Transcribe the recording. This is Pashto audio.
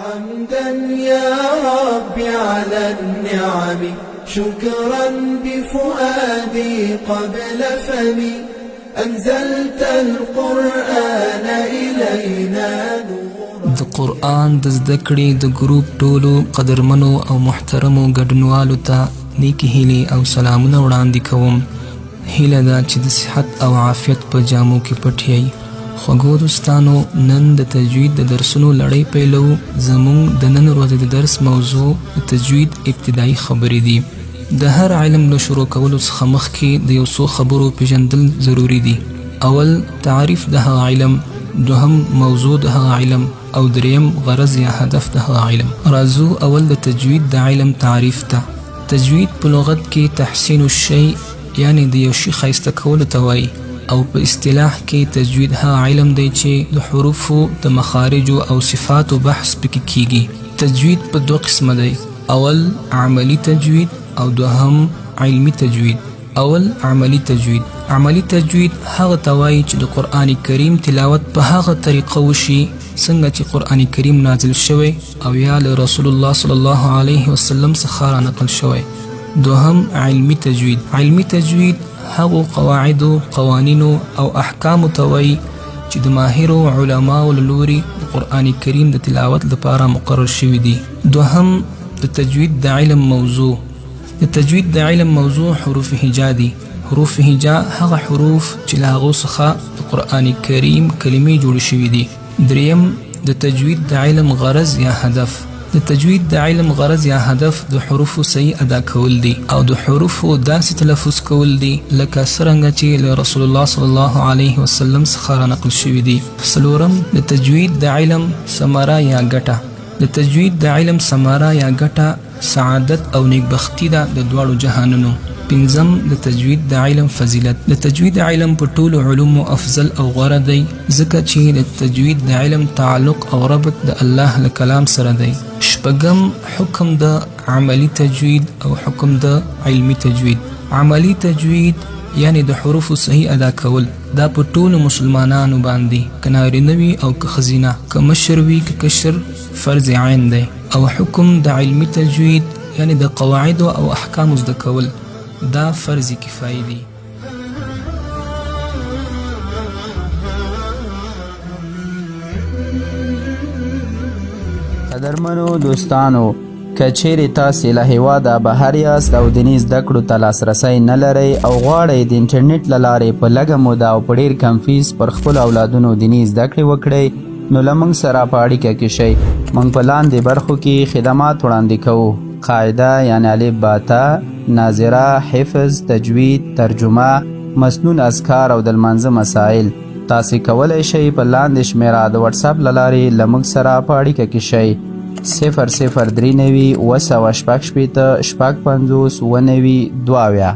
حمدا يا رب على النعم شكرا بفؤادي قبل فمي أنزلت القرآن إلينا نورا. د قرآن د زدکړې د ګروپ ټولو قدرمنو او محترمو ګډونوالو ته نیکی هیلې او سلامونه وړاندې کوم. هیله ده چې د صحت او عافیت په جامو کې پټ یئ. خوږو دوستانو، نن د تجوید د درسونو لړۍ پیلو. زموږ د نن ورځې د درس موضوع د تجوید ابتدایي خبرې دي. د هر علم له شروع کولو څخه مخکې د یو څو خبرو پیژندل ضروری دي. اول تعریف د هغه علم، دوهم موضوع د هغه علم، او دریم غرض یا هدف د هغه علم. راځو اول د تجوید د علم تعریف ته. تجوید په لغت کې تحسین الشیء یعنی د یو شي ښایسته کولو ته وایي، او په اصطلاح کې تجوید هغه علم دی چې د حروفو د مخارجو او صفاتو بحث پکې کیږي. تجوید په دوه قسمه دی، اول عملی تجوید او دوهم علمی تجوید. اول عملی تجوید. عملی تجوید هغه ته وایي چې د قرآن کریم تلاوت په هغه طریقه وشي څنګه چې قرآن کریم نازل شوی او یا له رسول الله صلی الله علیه وسلم څخه را نقل شوی. دوهم علمی تجوید. علمی تجوید هغو قواعدو، قوانینو او احکامو ته وایي چې د ماهرو علماو له لوري د قرآن کریم د تلاوت لپاره مقرر شوي دي. دوهم د تجوید د علم موضوع. د تجوید د علم موضوع حروف هجا دي. حروف هجا هغه حروف چې له هغو څخه د قرآن کریم کلمې جوړې شوي دي. دریم د تجوید د علم غرض یا هدف. د تجوید د علم غرض یا هدف د حروفو صحیح ادا کول دي او د حروفو داسې تلفظ کول دي لکه څرنګه چې له رسول الله صلی الله علیه وسلم څخه را نقل شوي دي. څلورم د تجوید د علم ثمره یا ګټه. د تجوید د علم ثمره یا ګټه سعادت او نیکبختي ده د دواړو جهانونو. پنځم د تجوید د علم فضیلت. د تجوید علم په ټولو علومو افضل او غوره دی ځکه چې د تجوید د علم تعلق او ربط د الله له کلام سره دی. شپږم حکم د عملی تجوید او حکم د علمی تجوید. عملی تجوید یعنی د حروفو صحیح ادا کول دا په ټولو مسلمانانو باندې که نارینه وي او که ښځینه، که مشر وي که کشر، فرض عین دی. او حکم د علمی تجوید یعنی د قواعدو او احکامو زده کول دا فرض کفایي دي. قدرمنو دوستانو، که چیرې تاسې له هیواده بهر یاست او دیني زده کړو ته لاسرسی نه لرئ او غواړئ د انټرنیټ له لارې په لږه موده او په ډېر کم فیس پر خپلو اولادونو دیني زده کړې وکړئ، نو له موږ سره په اړیکه کې شئ. موږ په لاندې برخو کې خدمات وړاندې کوو: قاعده یعنی الف با تا، ناظره، حفظ، تجوید، ترجمه، مسنون اذکار او د لمانځه مسائل. تاسې کولی شئ په لاندې شمیره د وټساپ له لارې له موږ سره په اړیکه کې شئ. 0039 966 55 92